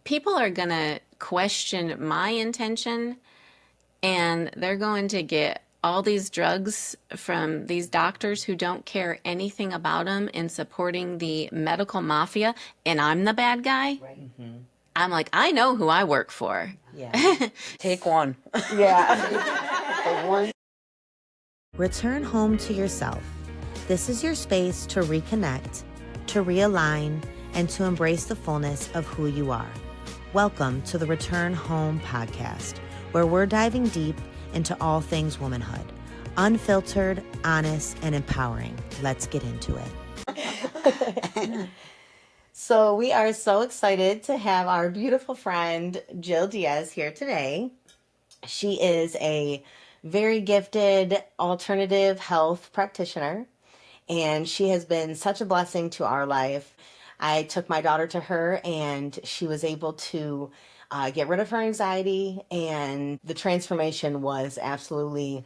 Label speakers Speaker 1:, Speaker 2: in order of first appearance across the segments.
Speaker 1: people are going to question my intention, and they're going to get all these drugs from these doctors who don't care anything about them and supporting the medical mafia, and I'm the bad guy.
Speaker 2: Right.
Speaker 1: I'm like, I know who I work for.
Speaker 2: Yeah.
Speaker 3: Take one.
Speaker 2: Yeah.
Speaker 4: Return home to yourself. This is your space to reconnect, to realign, and to embrace the fullness of who you are. Welcome to the Return Home podcast, where we're diving deep into all things womanhood. Unfiltered, honest, and empowering. Let's get into it. So we are so excited to have our beautiful friend, Jill Diaz, here today. She is a very gifted alternative health practitioner, and she has been such a blessing to our life. I took my daughter to her, and she was able to get rid of her anxiety, and the transformation was absolutely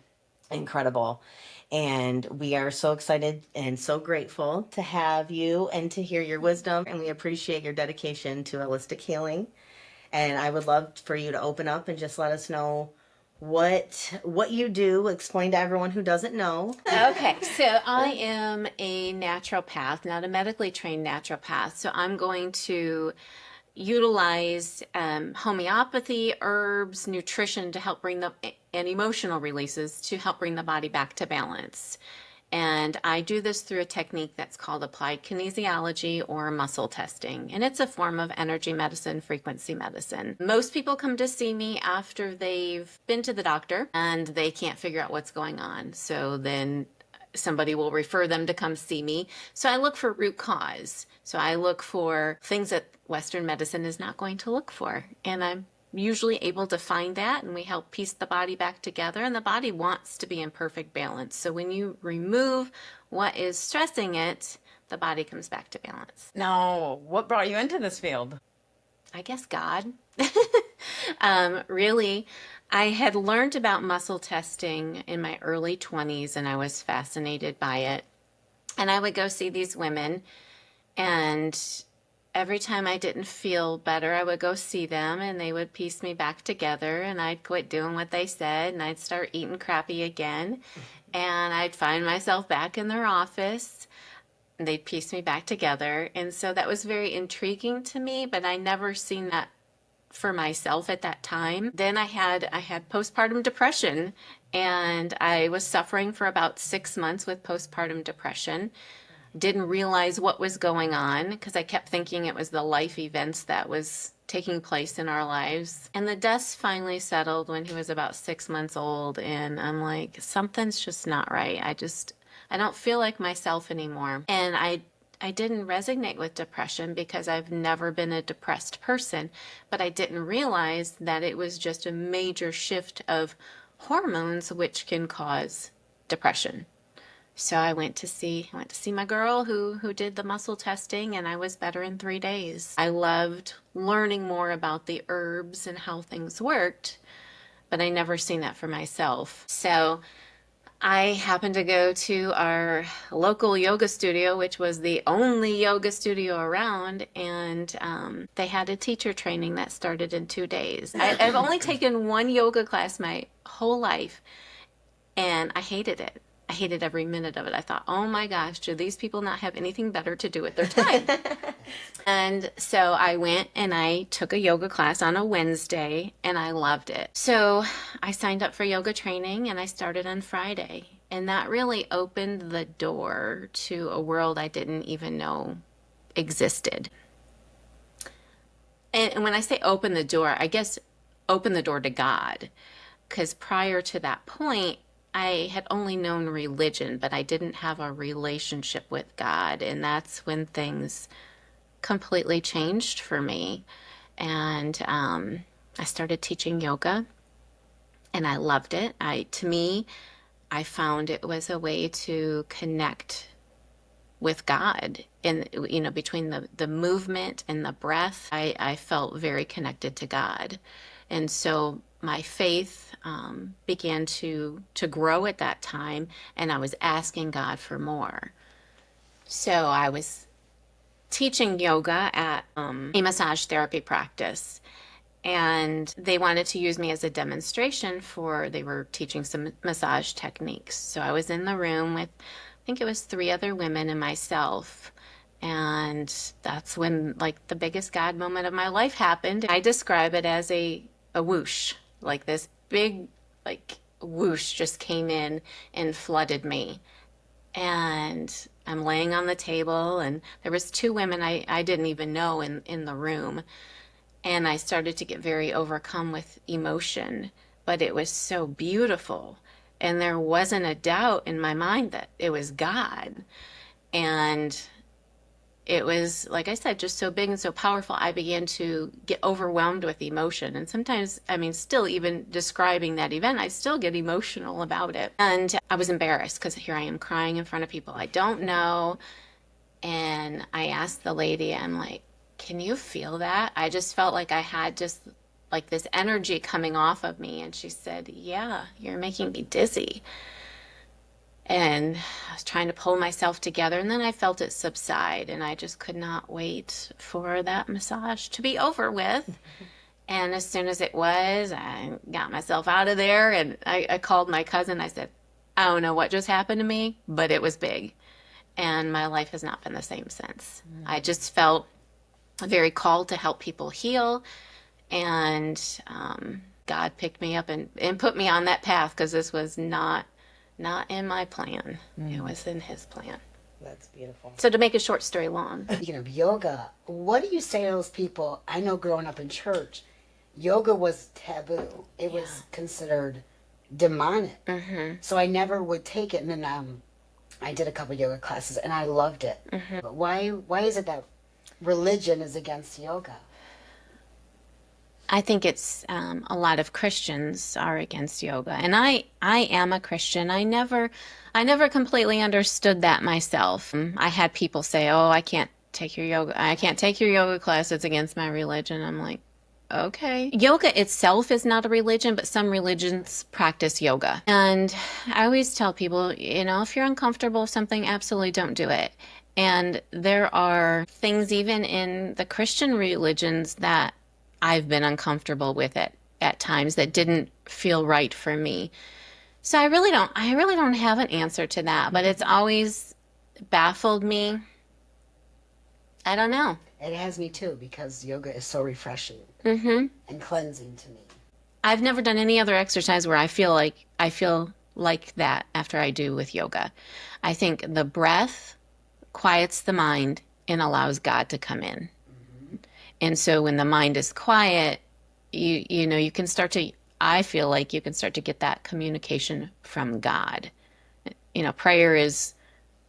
Speaker 4: incredible. And we are so excited and so grateful to have you and to hear your wisdom, and we appreciate your dedication to holistic healing. And I would love for you to open up and just let us know what you do. Explain to everyone who doesn't know.
Speaker 1: Okay, so I am a naturopath, not a medically trained naturopath. So I'm going to utilize homeopathy, herbs, nutrition to help bring and emotional releases to help bring the body back to balance. And I do this through a technique that's called applied kinesiology or muscle testing. And it's a form of energy medicine, frequency medicine. Most people come to see me after they've been to the doctor and they can't figure out what's going on. So then somebody will refer them to come see me. So I look for root cause. So I look for things that Western medicine is not going to look for. And I'm usually able to find that, and we help piece the body back together, and the body wants to be in perfect balance. So when you remove what is stressing it, the body comes back to balance.
Speaker 3: Now, what brought you into this field?
Speaker 1: I guess God. Really, I had learned about muscle testing in my early 20s, and I was fascinated by it. And I would go see these women, and every time I didn't feel better, I would go see them, and they would piece me back together, and I'd quit doing what they said, and I'd start eating crappy again, and I'd find myself back in their office, and they'd piece me back together. And so that was very intriguing to me, but I never seen that for myself at that time. Then I had postpartum depression, and I was suffering for about 6 months with postpartum depression. Didn't realize what was going on because I kept thinking it was the life events that was taking place in our lives. And the dust finally settled when he was about 6 months old, and I'm like, something's just not right. I don't feel like myself anymore. And I didn't resonate with depression because I've never been a depressed person, but I didn't realize that it was just a major shift of hormones which can cause depression. So I went to see my girl who did the muscle testing, and I was better in 3 days. I loved learning more about the herbs and how things worked, but I never seen that for myself. So I happened to go to our local yoga studio, which was the only yoga studio around, and they had a teacher training that started in 2 days. I've only taken one yoga class my whole life, and I hated it. I hated every minute of it. I thought, oh my gosh, do these people not have anything better to do with their time? And so I went and I took a yoga class on a Wednesday, and I loved it. So I signed up for yoga training, and I started on Friday. And that really opened the door to a world I didn't even know existed. And when I say open the door, I guess open the door to God. Because prior to that point, I had only known religion, but I didn't have a relationship with God. And that's when things completely changed for me. And I started teaching yoga, and I loved it. To me, I found it was a way to connect with God. And, between the movement and the breath, I felt very connected to God. And so my faith began to grow at that time, and I was asking God for more. So I was teaching yoga at a massage therapy practice. And they wanted to use me as a demonstration they were teaching some massage techniques. So I was in the room with, I think it was 3 other women and myself. And that's when like the biggest God moment of my life happened. I describe it as a whoosh, like this big like whoosh just came in and flooded me. And I'm laying on the table, and there was 2 women I didn't even know in the room. And I started to get very overcome with emotion, but it was so beautiful. And there wasn't a doubt in my mind that it was God. And it was, like I said, just so big and so powerful. I began to get overwhelmed with emotion. And sometimes, I mean, still even describing that event, I still get emotional about it. And I was embarrassed because here I am crying in front of people I don't know. And I asked the lady, I'm like, can you feel that? I just felt like I had just like this energy coming off of me. And she said, yeah, you're making me dizzy. And I was trying to pull myself together, and then I felt it subside, and I just could not wait for that massage to be over with. And as soon as it was, I got myself out of there, and I called my cousin. I said, I don't know what just happened to me, but it was big. And my life has not been the same since. I just felt very called to help people heal, and God picked me up and put me on that path, because this was not in my plan. It was in his plan.
Speaker 2: That's beautiful.
Speaker 1: So to make a short story long.
Speaker 2: Speaking of yoga, what do you say to those people? I know growing up in church, yoga was taboo. It was considered demonic.
Speaker 1: Mm-hmm.
Speaker 2: So I never would take it. And then I did a couple yoga classes, and I loved it.
Speaker 1: Mm-hmm.
Speaker 2: But why is it that religion is against yoga?
Speaker 1: I think it's a lot of Christians are against yoga, and I am a Christian. I never completely understood that myself. I had people say, "Oh, I can't take your yoga class. It's against my religion." I'm like, okay. Yoga itself is not a religion, but some religions practice yoga. And I always tell people, if you're uncomfortable with something, absolutely don't do it. And there are things even in the Christian religions that I've been uncomfortable with it at times that didn't feel right for me. So I really don't have an answer to that, but it's always baffled me. I don't know.
Speaker 2: It has me too, because yoga is so refreshing
Speaker 1: Mm-hmm.
Speaker 2: and cleansing to me.
Speaker 1: I've never done any other exercise where I feel like that after I do with yoga. I think the breath quiets the mind and allows God to come in. And so when the mind is quiet, you can start to, I feel like you can start to get that communication from God. Prayer is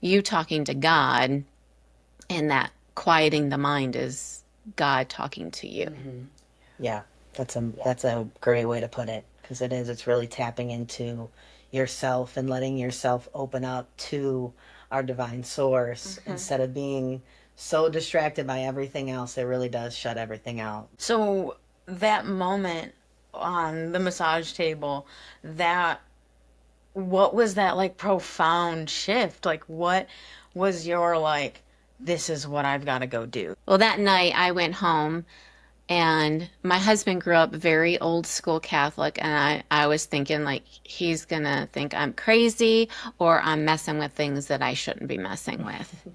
Speaker 1: you talking to God, and that quieting the mind is God talking to you.
Speaker 2: Mm-hmm.
Speaker 3: Yeah, that's a great way to put it, because it's really tapping into yourself and letting yourself open up to our divine source instead of being so distracted by everything else. It really does shut everything out. So that moment on the massage table, what was that like profound shift? Like, what was your like, this is what I've got to go do?
Speaker 1: Well, that night I went home, and my husband grew up very old school Catholic, and I was thinking like, he's going to think I'm crazy or I'm messing with things that I shouldn't be messing with.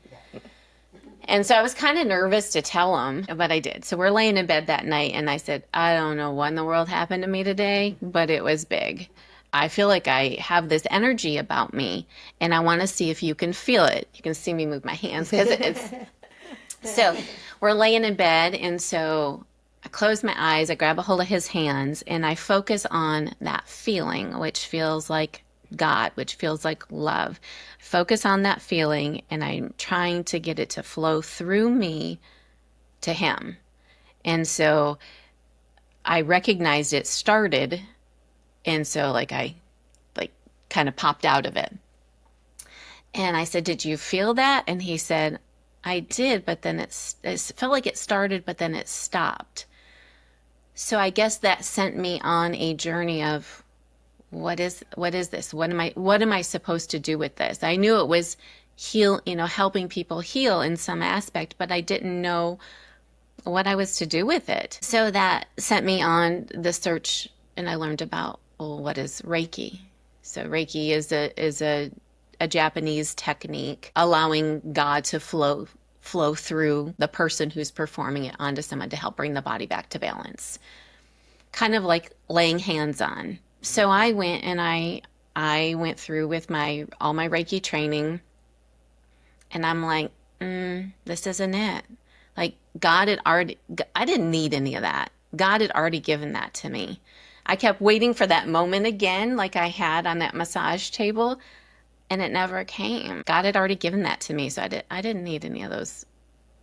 Speaker 1: And so I was kind of nervous to tell him, but I did. So we're laying in bed that night, and I said, I don't know what in the world happened to me today, but it was big. I feel like I have this energy about me, and I want to see if you can feel it. You can see me move my hands, because it's... So we're laying in bed, and so I close my eyes, I grab a hold of his hands, and I focus on that feeling, which feels like God, which feels like love. Focus on that feeling, and I'm trying to get it to flow through me to him. And so I recognized it started, and so I kind of popped out of it. And I said, did you feel that? And he said, I did, but then it felt like it started, but then it stopped. So I guess that sent me on a journey of, what is this? What am I supposed to do with this? I knew it was heal, helping people heal in some aspect, but I didn't know what I was to do with it. So that sent me on the search, and I learned about, well, what is Reiki? So Reiki is a Japanese technique allowing God to flow through the person who's performing it onto someone to help bring the body back to balance. Kind of like laying hands on. So I went and I went through with all my Reiki training, and I'm like, this isn't it. Like God had already, I didn't need any of that. God had already given that to me. I kept waiting for that moment again, like I had on that massage table, and it never came. God had already given that to me, so I didn't need any of those.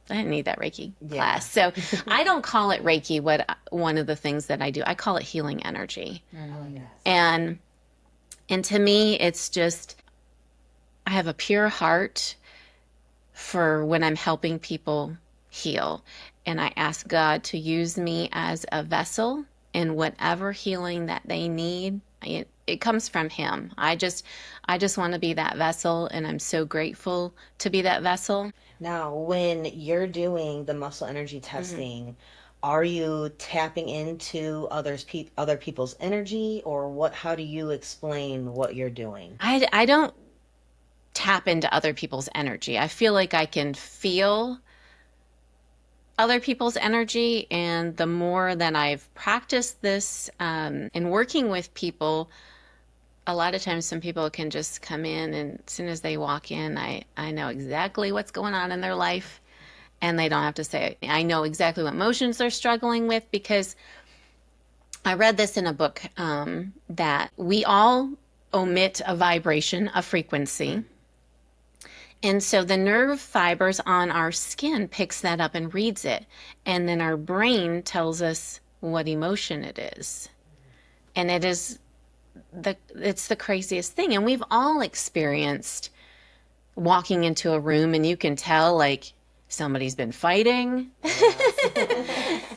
Speaker 1: I didn't need that Reiki class. So I don't call it Reiki. One of the things that I do, I call it healing energy.
Speaker 2: Oh, yes.
Speaker 1: And to me, it's just, I have a pure heart for when I'm helping people heal. And I ask God to use me as a vessel in whatever healing that they need. It comes from Him. I just want to be that vessel, and I'm so grateful to be that vessel.
Speaker 3: Now, when you're doing the muscle energy testing, are you tapping into other people's energy, or what? How do you explain what you're doing?
Speaker 1: I don't tap into other people's energy. I feel like I can feel other people's energy, and the more that I've practiced this in working with people, a lot of times some people can just come in, and as soon as they walk in, I know exactly what's going on in their life, and they don't have to say it. I know exactly what emotions they're struggling with, because I read this in a book that we all emit a vibration, a frequency. And so the nerve fibers on our skin picks that up and reads it. And then our brain tells us what emotion it is. And it's the craziest thing. And we've all experienced walking into a room and you can tell like somebody's been fighting.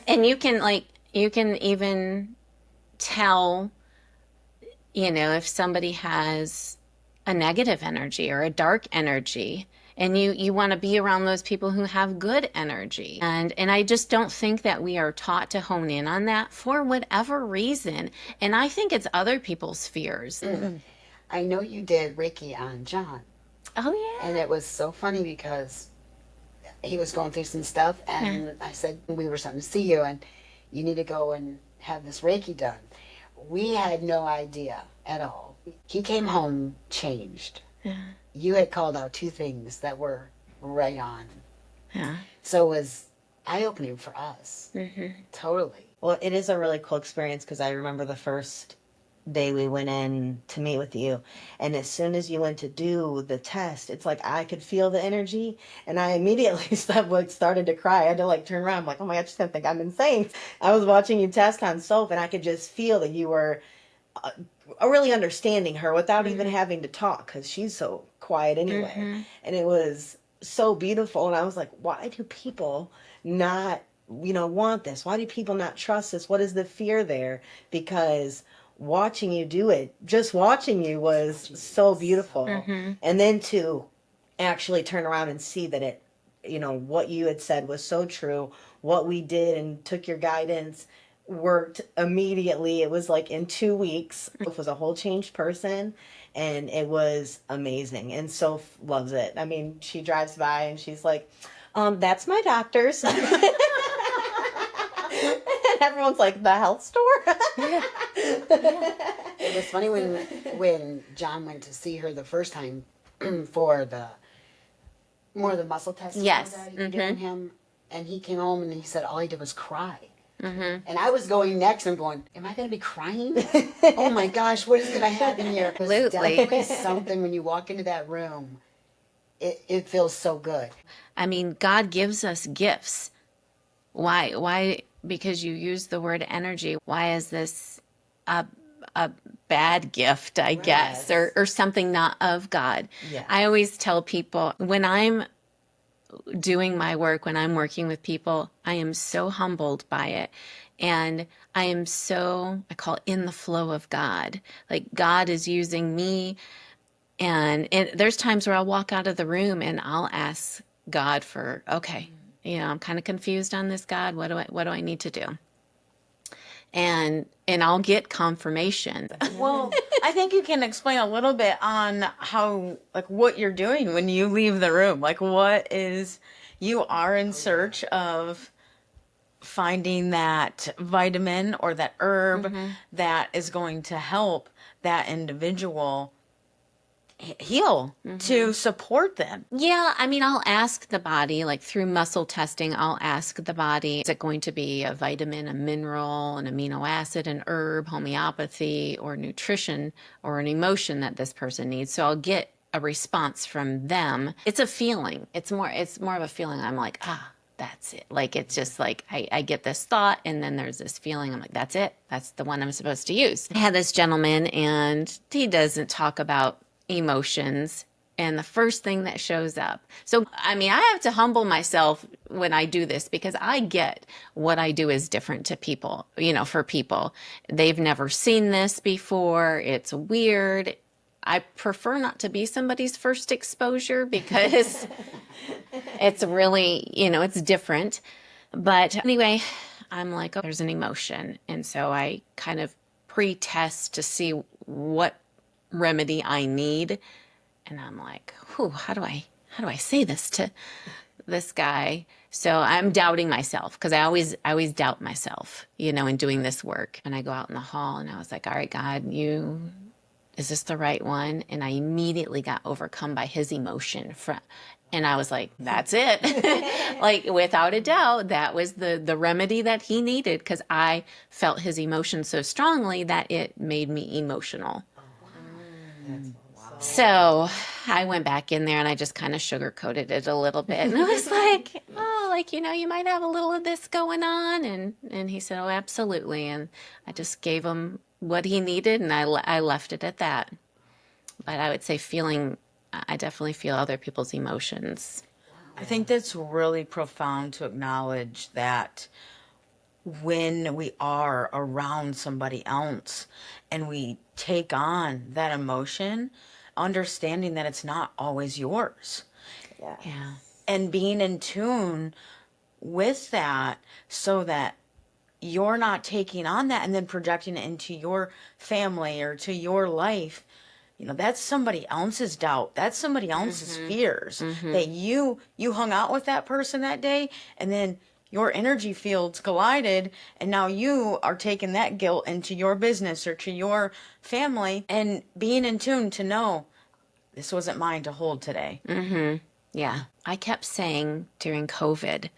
Speaker 1: And you can even tell, if somebody has a negative energy or a dark energy, and you want to be around those people who have good energy. And I just don't think that we are taught to hone in on that for whatever reason. And I think it's other people's fears.
Speaker 2: I know you did Reiki on John.
Speaker 1: Oh, yeah.
Speaker 2: And it was so funny because he was going through some stuff, and I said, we were something to see you, and you need to go and have this Reiki done. We had no idea at all. He came home changed.
Speaker 1: Yeah.
Speaker 2: You had called out two things that were right on.
Speaker 1: Yeah.
Speaker 2: So it was eye-opening for us.
Speaker 1: Mm-hmm.
Speaker 2: Totally.
Speaker 3: Well, it is a really cool experience, because I remember the first day we went in to meet with you, and as soon as you went to do the test, it's like I could feel the energy, and I immediately started to cry. I had to turn around. I'm like, oh my God, she's gonna think I'm insane. I was watching you test on soap, and I could just feel that you were really understanding her without even having to talk, because she's so quiet anyway.
Speaker 1: Mm-hmm.
Speaker 3: And it was so beautiful, and I was like, why do people not want this? Why do people not trust this? What is the fear there? Because watching you do it, just watching you was so beautiful.
Speaker 1: Mm-hmm.
Speaker 3: And then to actually turn around and see that it, what you had said was so true, what we did and took your guidance worked immediately. It was like in 2 weeks, it was a whole changed person, and it was amazing. And Soph loves it. I mean, she drives by and she's like, that's my doctor's. And everyone's like, the health store?
Speaker 2: It was funny when John went to see her the first time for the muscle testing.
Speaker 1: Yes.
Speaker 2: That you did on him, and he came home and he said all he did was cry.
Speaker 1: Mm-hmm.
Speaker 2: And I was going next and going, am I going to be crying? Oh my gosh, what is going to happen here? There's
Speaker 1: Absolutely.
Speaker 2: definitely something when you walk into that room, it feels so good.
Speaker 1: I mean, God gives us gifts. Why? Because you use the word energy. Why is this a bad gift, I guess, or something not of God?
Speaker 3: Yeah.
Speaker 1: I always tell people when I'm doing my work, when I'm working with people, I am so humbled by it. And I am I call it in the flow of God. Like God is using me And there's times where I'll walk out of the room and I'll ask God for, okay, I'm kind of confused on this, God. What do I need to do? And I'll get confirmation.
Speaker 5: Well, I think you can explain a little bit on how, like, what you're doing when you leave the room. Like, you are in search of finding that vitamin or that herb that is going to help that individual heal, to support them.
Speaker 1: Yeah, I mean, I'll ask the body, like through muscle testing, I'll ask the body, is it going to be a vitamin, a mineral, an amino acid, an herb, homeopathy, or nutrition, or an emotion that this person needs? So I'll get a response from them. It's a feeling. It's more of a feeling. I'm like, that's it. Like, it's just like, I get this thought, and then there's this feeling. I'm like, that's it. That's the one I'm supposed to use. I had this gentleman, and he doesn't talk about emotions, and the first thing that shows up. So, I mean, I have to humble myself when I do this, because I get what I do is different to people, for people. They've never seen this before. It's weird. I prefer not to be somebody's first exposure, because it's really, it's different. But anyway, I'm like, oh, there's an emotion. And so I kind of pre-test to see what remedy I need. And I'm like, how do I say this to this guy? So I'm doubting myself, because I always doubt myself, in doing this work. And I go out in the hall and I was like, all right, God, is this the right one? And I immediately got overcome by his emotion. And I was like, that's it. Like, without a doubt, that was the remedy that he needed, because I felt his emotion so strongly that it made me emotional. So I went back in there and I just kind of sugarcoated it a little bit. And I was like, you might have a little of this going on. And he said, oh, absolutely. And I just gave him what he needed, and I left it at that. But I would say I definitely feel other people's emotions.
Speaker 5: I think that's really profound to acknowledge that when we are around somebody else and we take on that emotion, understanding that it's not always yours.
Speaker 1: Yeah.
Speaker 5: And being in tune with that, so that you're not taking on that and then projecting it into your family or to your life. That's somebody else's doubt. That's somebody else's fears. That you hung out with that person that day, and then your energy fields collided, and now you are taking that guilt into your business or to your family, and being in tune to know this wasn't mine to hold today.
Speaker 1: Yeah. I kept saying during COVID,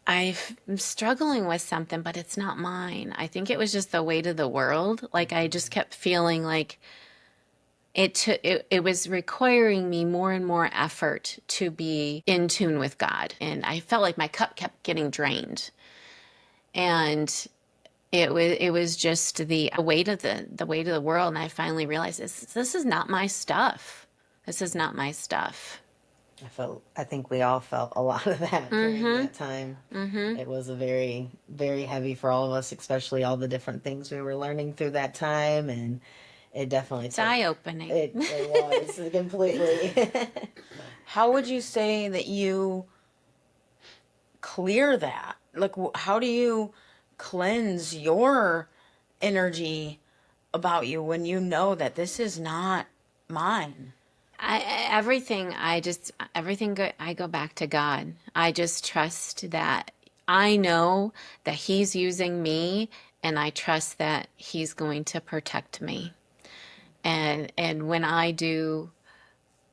Speaker 1: I'm struggling with something, but it's not mine. I think it was just the weight of the world. Like, I just kept feeling like it was requiring me more and more effort to be in tune with God. And I felt like my cup kept getting drained. And it was just the weight of the world. And I finally realized this is not my stuff. This is not my stuff.
Speaker 3: I think we all felt a lot of that during that time. It was a very, very heavy for all of us, especially all the different things we were learning through that time. And it definitely...
Speaker 1: It's eye-opening.
Speaker 3: It was, completely.
Speaker 5: How would you say that you clear that? Like, how do you cleanse your energy about you when you know that this is not mine?
Speaker 1: I go back to God. I just trust that I know that He's using me, and I trust that He's going to protect me. And when I do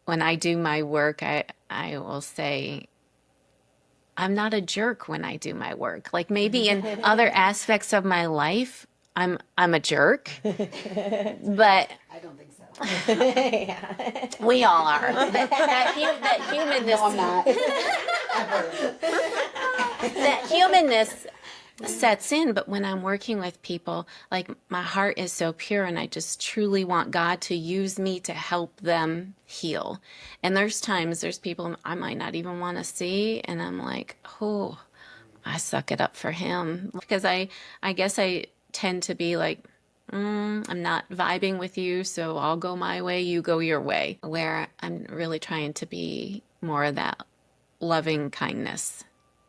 Speaker 1: my work, I will say, I'm not a jerk when I do my work. Like, maybe in other aspects of my life, I'm a jerk, but
Speaker 2: I don't think so.
Speaker 1: we all are. That humanness.
Speaker 2: No, I'm not.
Speaker 1: That humanness sets in. But when I'm working with people, like, my heart is so pure, and I just truly want God to use me to help them heal. And there's people I might not even want to see, and I'm like, oh, I suck it up for him, because I guess I tend to be like, I'm not vibing with you, so I'll go my way, you go your way. Where I'm really trying to be more of that loving kindness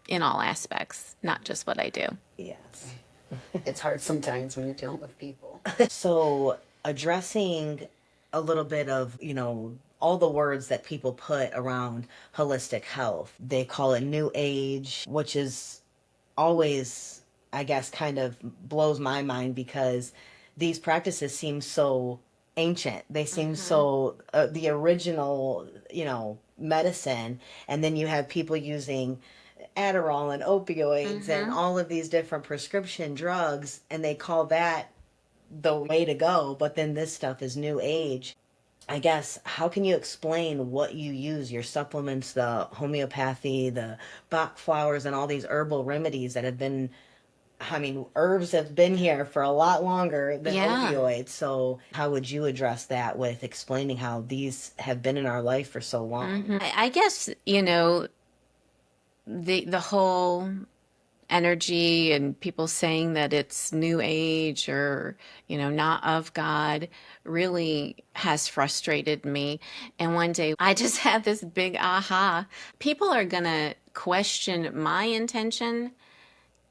Speaker 1: in all aspects, not just what I do.
Speaker 3: Yes.
Speaker 2: It's hard sometimes when you're dealing with people.
Speaker 3: So, addressing a little bit of, all the words that people put around holistic health. They call it new age, which is always, I guess, kind of blows my mind because these practices seem so ancient. They seem so the original, medicine. And then you have people using Adderall and opioids and all of these different prescription drugs, and they call that the way to go. But then this stuff is new age. I guess, how can you explain what you use, your supplements, the homeopathy, the Bach flowers, and all these herbal remedies that have been, I mean, herbs have been here for a lot longer than
Speaker 1: Yeah.
Speaker 3: opioids. So, how would you address that with explaining how these have been in our life for so long?
Speaker 1: I guess, the whole energy and people saying that it's new age or not of God really has frustrated me. And one day I just had this big aha. People are gonna question my intention,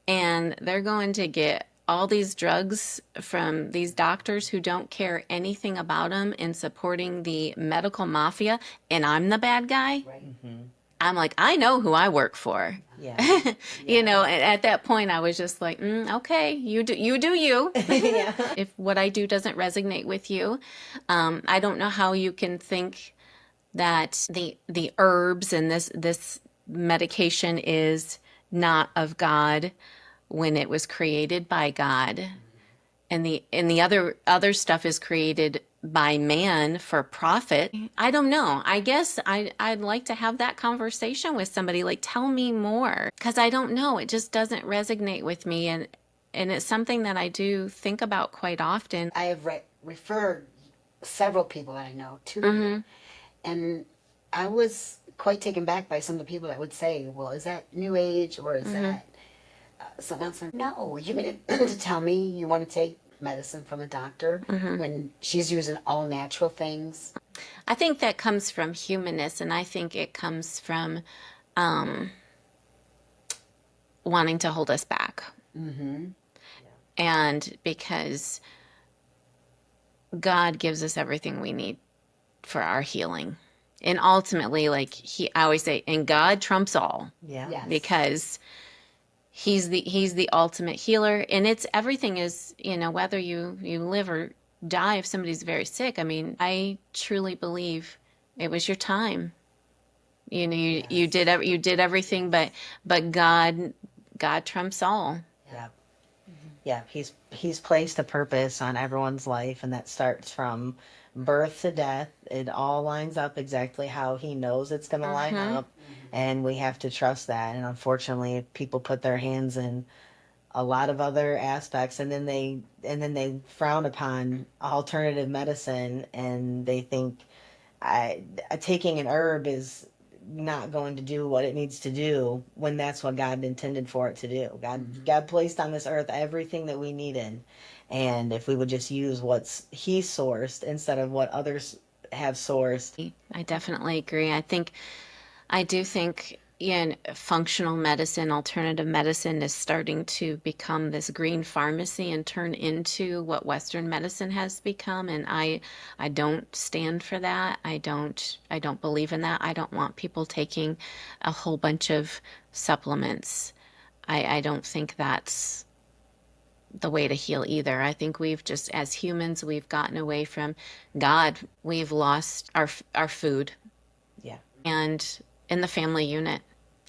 Speaker 1: and they're going to get all these drugs from these doctors who don't care anything about them and supporting the medical mafia, and I'm the bad guy.
Speaker 2: Right.
Speaker 1: I'm like, I know who I work for.
Speaker 3: Yeah.
Speaker 1: At that point I was just like, okay, you do you.
Speaker 3: Yeah.
Speaker 1: If what I do doesn't resonate with you, I don't know how you can think that the herbs and this medication is not of God when it was created by God, and the other stuff is created by man for profit. I don't know. I guess I'd like to have that conversation with somebody. Like, tell me more, because I don't know. It just doesn't resonate with me, and it's something that I do think about quite often.
Speaker 2: I have referred several people that I know to you, and I was quite taken back by some of the people that would say, well, is that new age or is that something else? No, you mean to tell me you want to take medicine from a doctor when she's using all natural things?
Speaker 1: I think that comes from humanness, and I think it comes from wanting to hold us back. And because God gives us everything we need for our healing. And ultimately, like I always say, and God trumps all.
Speaker 3: Yeah.
Speaker 2: Yes.
Speaker 1: Because he's the ultimate healer, and it's everything is, whether you live or die. If somebody's very sick, I mean, I truly believe it was your time. You did everything, but God trumps all.
Speaker 3: Yeah. Yeah, he's placed a purpose on everyone's life, and that starts from birth to death. It all lines up exactly how he knows it's going to line up, and we have to trust that. And unfortunately, people put their hands in a lot of other aspects, and then they frown upon alternative medicine, and they think taking an herb is not going to do what it needs to do when that's what God intended for it to do. God placed on this earth everything that we needed, and if we would just use what's He sourced instead of what others have sourced.
Speaker 1: I definitely agree. I do think functional medicine, alternative medicine is starting to become this green pharmacy and turn into what Western medicine has become. And I don't stand for that. I don't believe in that. I don't want people taking a whole bunch of supplements. I don't think that's the way to heal either. I think we've just, as humans, we've gotten away from God. We've lost our food.
Speaker 3: Yeah.
Speaker 1: And in the family unit.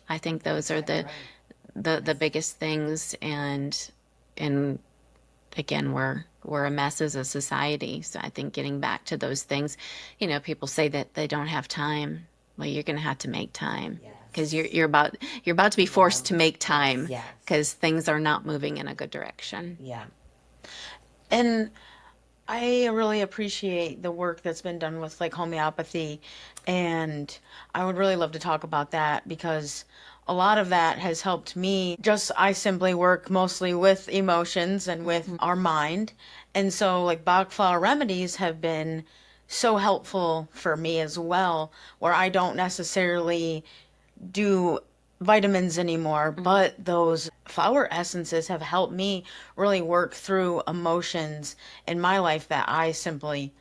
Speaker 1: I think those are the biggest things, and again, we're a mess as a society. So I think getting back to those things, people say that they don't have time. Well, you're going to have to make time, because you're about to be forced to make time, because things are not moving in a good direction.
Speaker 3: Yeah.
Speaker 5: And I really appreciate the work that's been done with like homeopathy, and I would really love to talk about that, because a lot of that has helped me. Just, I simply work mostly with emotions and with our mind. And so like Bach flower remedies have been so helpful for me as well, where I don't necessarily do vitamins anymore, but those flower essences have helped me really work through emotions in my life that I simply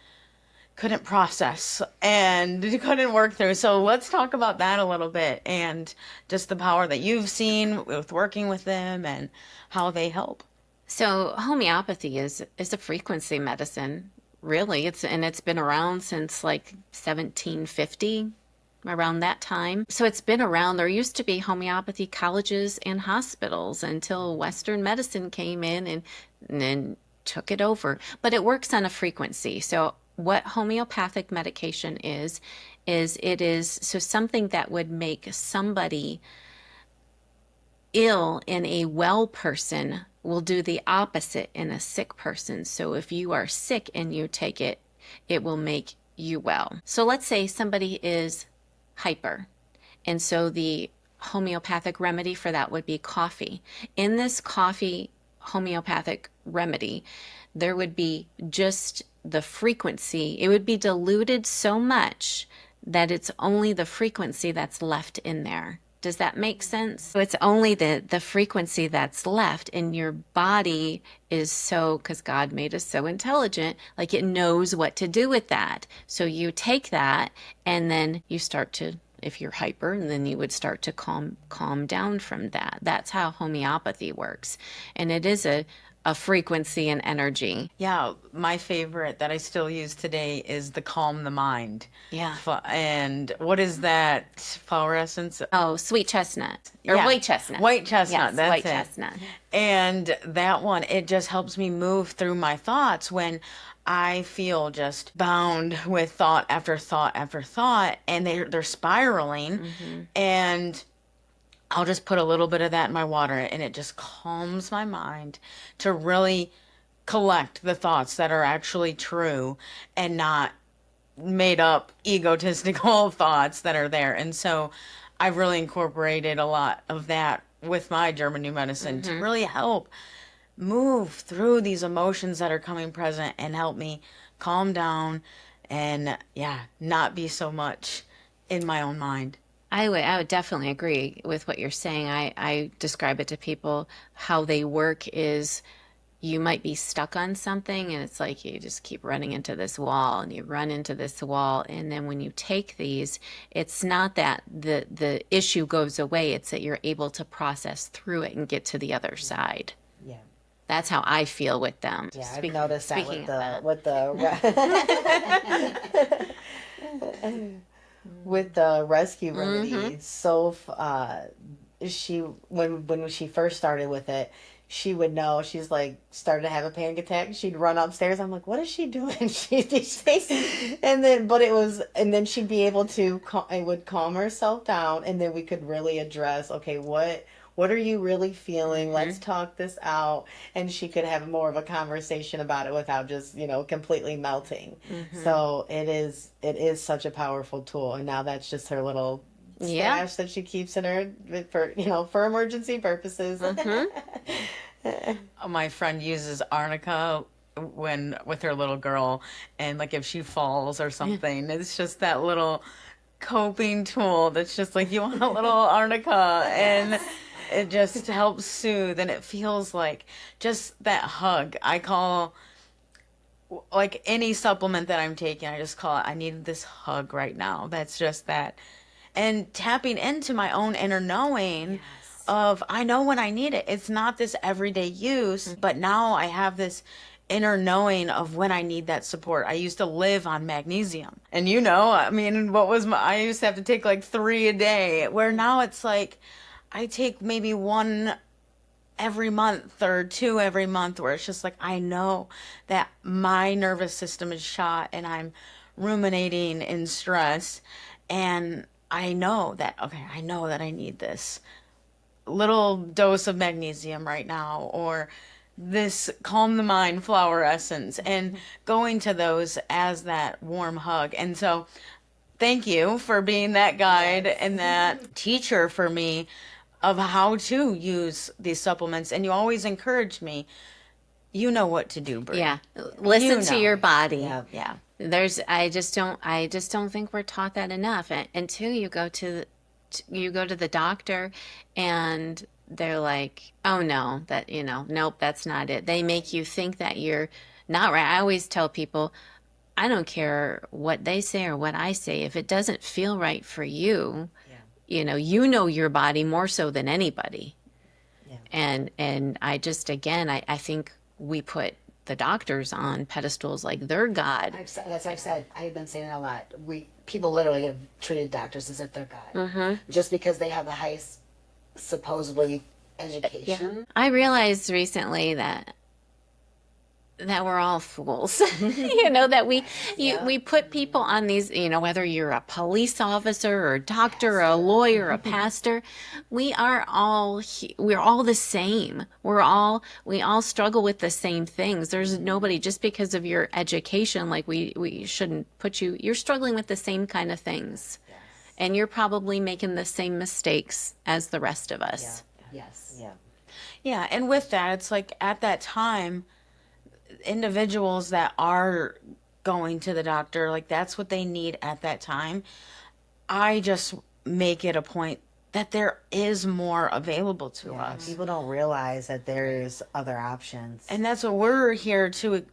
Speaker 5: couldn't process and couldn't work through. So let's talk about that a little bit, and just the power that you've seen with working with them and how they help.
Speaker 1: So homeopathy is a frequency medicine, really. It's been around since like 1750, around that time. So it's been around. There used to be homeopathy colleges and hospitals until Western medicine came in and then took it over. But it works on a frequency. So what homeopathic medication is it is so something that would make somebody ill in a well person will do the opposite in a sick person. So if you are sick and you take it, it will make you well. So let's say somebody is hyper. And so the homeopathic remedy for that would be coffee. In this coffee homeopathic remedy, there would be just the frequency. It would be diluted so much that it's only the frequency that's left in there. Does that make sense? So it's only the frequency that's left, and your body is so, because God made us so intelligent, like it knows what to do with that. So you take that and then you start to, if you're hyper, and then you would start to calm down from that. That's how homeopathy works. And it is a frequency and energy.
Speaker 5: Yeah, my favorite that I still use today is the Calm the Mind.
Speaker 1: Yeah.
Speaker 5: And what is that flower essence?
Speaker 1: Oh, sweet chestnut or
Speaker 5: Yeah.
Speaker 1: white chestnut.
Speaker 5: White chestnut,
Speaker 1: Yes,
Speaker 5: that's
Speaker 1: white
Speaker 5: it.
Speaker 1: chestnut.
Speaker 5: And that one, it just helps me move through my thoughts when I feel just bound with thought after thought after thought, and they're spiraling. And I'll just put a little bit of that in my water, and it just calms my mind to really collect the thoughts that are actually true and not made up egotistical thoughts that are there. And so I've really incorporated a lot of that with my German New Medicine to really help move through these emotions that are coming present and help me calm down and, yeah, not be so much in my own mind.
Speaker 1: I would definitely agree with what you're saying. I describe it to people how they work is you might be stuck on something and it's like you just keep running into this wall and you run into this wall, and then when you take these, it's not that the issue goes away, it's that you're able to process through it and get to the other side.
Speaker 3: Yeah.
Speaker 1: That's how I feel with them.
Speaker 3: Yeah, I've noticed that
Speaker 1: speaking
Speaker 3: with
Speaker 1: of
Speaker 3: with the rescue remedies. So she when she first started with it, she would know. She's like started to have a panic attack. She'd run upstairs. I'm like, what is she doing? She'd be and then she'd be able to it would calm herself down, and then we could really address, okay, what are you really feeling? Let's talk this out. And she could have more of a conversation about it without just, completely melting. So it is such a powerful tool. And now that's just her little stash that she keeps in her for emergency purposes.
Speaker 5: My friend uses arnica with her little girl, and like if she falls or something, it's just that little coping tool that's just like, you want a little arnica, and it just helps soothe, and it feels like just that hug. I call, like any supplement that I'm taking, I just call it, I need this hug right now. That's just that. And tapping into my own inner knowing of, I know when I need it. It's not this everyday use, but now I have this inner knowing of when I need that support. I used to live on magnesium. And I mean, I used to have to take like 3 a day, where now it's like, I take maybe 1 every month or 2 every month, where it's just like, I know that my nervous system is shot and I'm ruminating in stress, and I know that I need this little dose of magnesium right now, or this calm the mind flower essence, and going to those as that warm hug. And so thank you for being that guide and that teacher for me of how to use these supplements, and you always encouraged me. You know what to do, Brie.
Speaker 1: Yeah. Listen to
Speaker 5: know.
Speaker 1: your body.
Speaker 3: Yeah.
Speaker 5: Yeah.
Speaker 1: I just don't think we're taught that enough. Until you go to the doctor and they're like, "Oh no, nope, that's not it." They make you think that you're not right. I always tell people, I don't care what they say or what I say. If it doesn't feel right for you, you know your body more so than anybody.
Speaker 3: Yeah.
Speaker 1: And I just, again, I think we put the doctors on pedestals like they're God.
Speaker 2: That's what I've said. I've been saying it a lot. People literally have treated doctors as if they're God, just because they have the highest supposedly education.
Speaker 1: I realized recently that we're all fools. That we put people on these, whether you're a police officer or a doctor or a lawyer or a pastor, we're all the same. We all struggle with the same things. There's nobody, just because of your education, like we shouldn't put you're struggling with the same kind of things. And you're probably making the same mistakes as the rest of us.
Speaker 2: Yes.
Speaker 3: Yeah.
Speaker 5: Yeah, and with that, it's like at that time, individuals that are going to the doctor, like that's what they need at that time. I just make it a point that there is more available to us.
Speaker 3: People don't realize that there's other options.
Speaker 5: And that's what we're here to,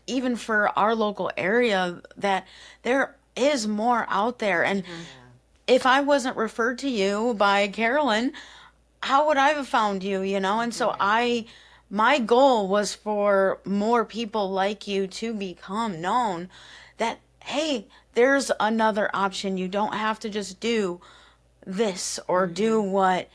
Speaker 5: even for our local area, that there is more out there. And if I wasn't referred to you by Carolyn, how would I have found you, And so my goal was for more people like you to become known that, hey, there's another option. You don't have to just do this or do what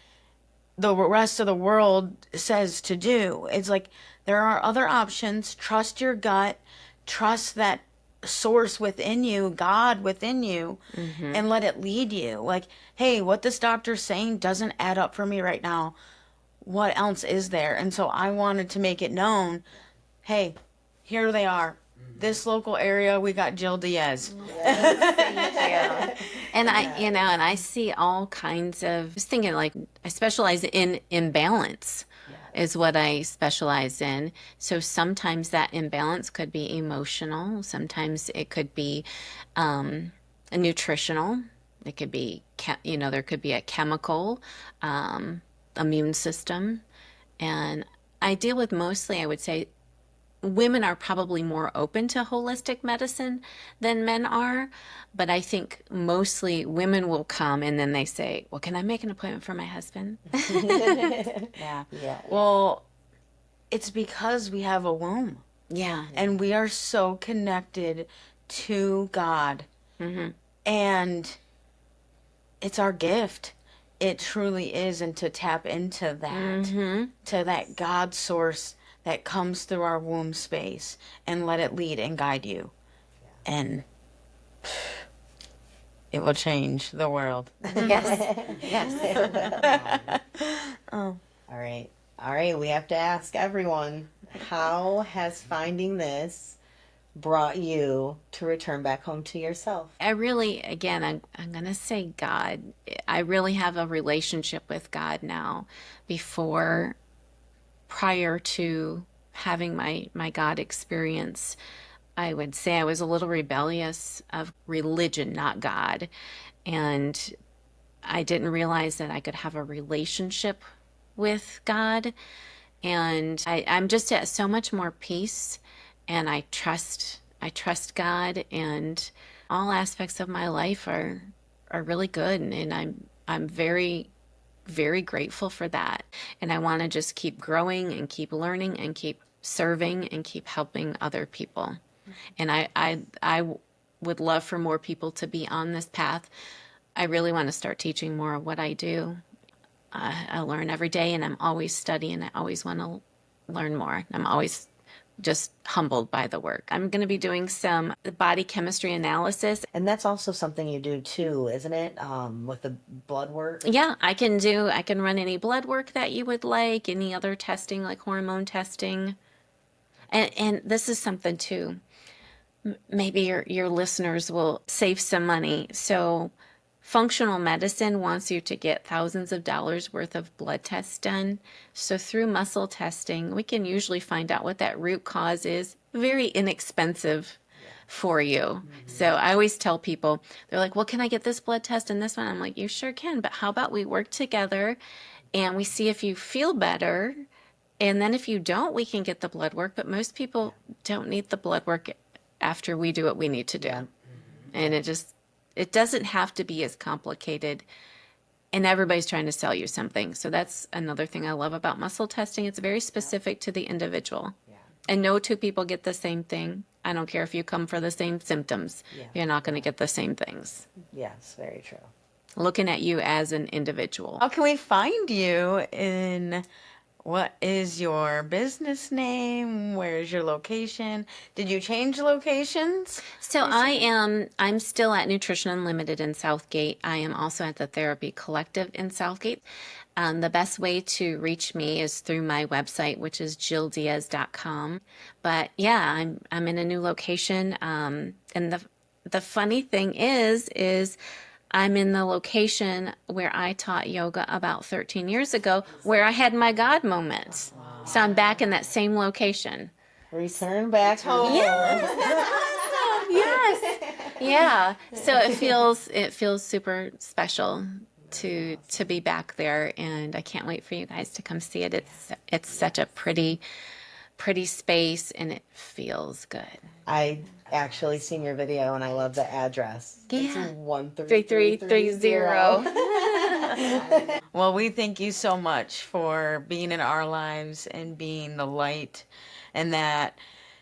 Speaker 5: the rest of the world says to do. It's like there are other options. Trust your gut. Trust that source within you, God within you, and let it lead you. Like, hey, what this doctor's saying doesn't add up for me right now. What else is there? And so I wanted to make it known, hey, here they are. This local area, we got Jill Diaz.
Speaker 1: And I see all kinds of, just thinking, like, I specialize in imbalance is what I specialize in. So sometimes that imbalance could be emotional. Sometimes it could be nutritional. It could be, there could be a chemical, immune system. And I deal with mostly, I would say, women are probably more open to holistic medicine than men are. But I think mostly women will come and then they say, well, can I make an appointment for my husband?
Speaker 5: Yeah. Well, it's because we have a womb.
Speaker 1: Yeah.
Speaker 5: And we are so connected to God. And it's our gift. It truly is. And to tap into that, to that God source that comes through our womb space, and let it lead and guide you. And it will change the world.
Speaker 1: Yes.
Speaker 3: All right. We have to ask everyone, how has finding this brought you to return back home to yourself?
Speaker 1: I really, again, I'm going to say God. I really have a relationship with God now. Prior to having my God experience, I would say I was a little rebellious of religion, not God. And I didn't realize that I could have a relationship with God. And I'm just at so much more peace, and I trust God, and all aspects of my life are really good. And I'm very, very grateful for that. And I want to just keep growing and keep learning and keep serving and keep helping other people. And I would love for more people to be on this path. I really want to start teaching more of what I do. I learn every day, and I'm always studying. I always want to learn more. I'm always just humbled by the work. I'm going to be doing some body chemistry analysis.
Speaker 3: And that's also something you do too, isn't it? With the blood work?
Speaker 1: Yeah, I can run any blood work that you would like, any other testing like hormone testing. And this is something too. Maybe your listeners will save some money. So functional medicine wants you to get thousands of dollars worth of blood tests done. So through muscle testing, we can usually find out what that root cause is. Very inexpensive for you. So I always tell people, they're like, well, can I get this blood test and this one? I'm like, you sure can, but how about we work together and we see if you feel better. And then if you don't, we can get the blood work. But most people don't need the blood work after we do what we need to do. And it doesn't have to be as complicated. And everybody's trying to sell you something. So that's another thing I love about muscle testing. It's very specific to the individual. And no two people get the same thing. I don't care if you come for the same symptoms. You're not going to get the same things.
Speaker 3: Yes, very true.
Speaker 1: Looking at you as an individual.
Speaker 5: How can we find you what is your business name? Where is your location? Did you change locations?
Speaker 1: So I'm still at Nutrition Unlimited in Southgate. I am also at the Therapy Collective in Southgate. The best way to reach me is through my website, which is jilldiaz.com. But yeah, I'm in a new location. And the funny thing is I'm in the location where I taught yoga about 13 years ago, where I had my God moments. Wow. So I'm back in that same location.
Speaker 3: Return back home.
Speaker 1: Yes. Yeah. So it feels super special to be back there, and I can't wait for you guys to come see it. It's such a pretty space, and it feels good.
Speaker 3: I actually seen your video and I love the address.
Speaker 1: Yeah.
Speaker 3: It's
Speaker 1: 3330.
Speaker 5: Well, we thank you so much for being in our lives and being the light and that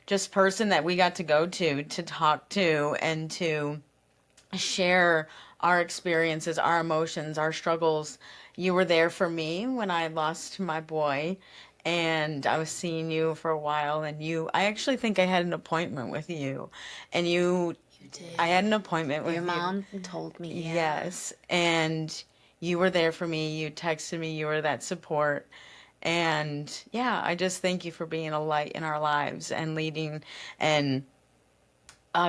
Speaker 5: just person that we got to go to talk to and to share our experiences, our emotions, our struggles. You were there for me when I lost my boy, and I was seeing you for a while, and I actually think I had an appointment with you, and you did. I had an appointment with
Speaker 1: your
Speaker 5: you.
Speaker 1: mom told me. Yeah.
Speaker 5: Yes, and you were there for me. You texted me. You were that support. And yeah, I just thank you for being a light in our lives and leading and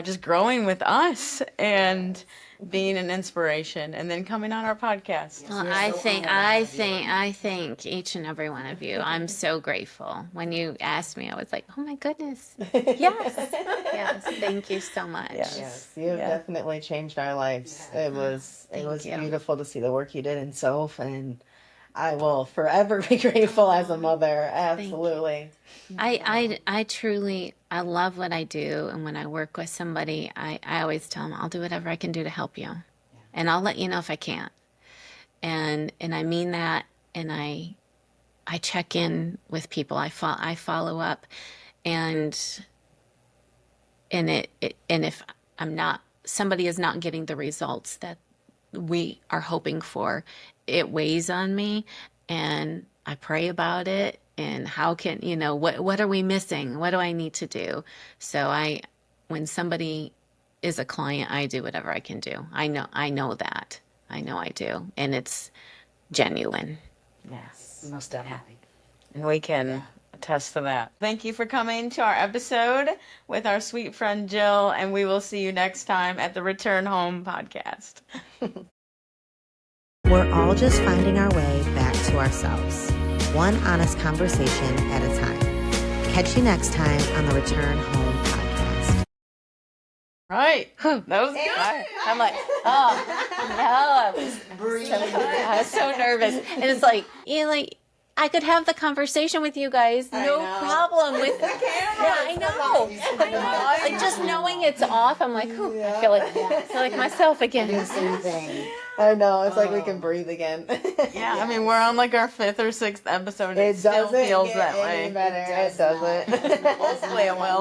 Speaker 5: just growing with us and being an inspiration, and then coming on our podcast.
Speaker 1: Well, I thank each and every one of you. I'm so grateful. When you asked me, I was like, oh my goodness. Yes. Yes. Thank you so much.
Speaker 3: Yes, you have definitely changed our lives. It was
Speaker 1: you.
Speaker 3: beautiful to see the work you did in Soph, and I will forever be grateful as a mother. Absolutely.
Speaker 1: I truly, I love what I do. And when I work with somebody, I always tell them, I'll do whatever I can do to help you. And I'll let you know if I can't. And I mean that. And I check in with people. I follow up, and if somebody is not getting the results that we are hoping for, it weighs on me, and I pray about it. And how can, what are we missing? What do I need to do? So when somebody is a client, I do whatever I can do. I know that. I know I do. And it's genuine.
Speaker 2: Yes, most definitely.
Speaker 5: And we can attest to that. Thank you for coming to our episode with our sweet friend Jill, and we will see you next time at the Return Home podcast.
Speaker 4: We're all just finding our way back to ourselves, one honest conversation at a time. Catch you next time on the Return Home podcast.
Speaker 5: Right. That was good.
Speaker 1: I'm like, oh, no. I was so nervous. And it's like, I could have the conversation with you guys, no problem with the camera. Yeah, I know. Like just knowing it's off, I'm like, ooh, I feel like myself again.
Speaker 2: Do the same thing.
Speaker 3: I know, it's like we can breathe again.
Speaker 5: Yeah, I mean, we're on like our 5th or 6th episode.
Speaker 3: It
Speaker 5: still
Speaker 3: doesn't
Speaker 5: feels
Speaker 3: get
Speaker 5: that
Speaker 3: any
Speaker 5: way.
Speaker 3: better. It doesn't.
Speaker 5: Hopefully it will.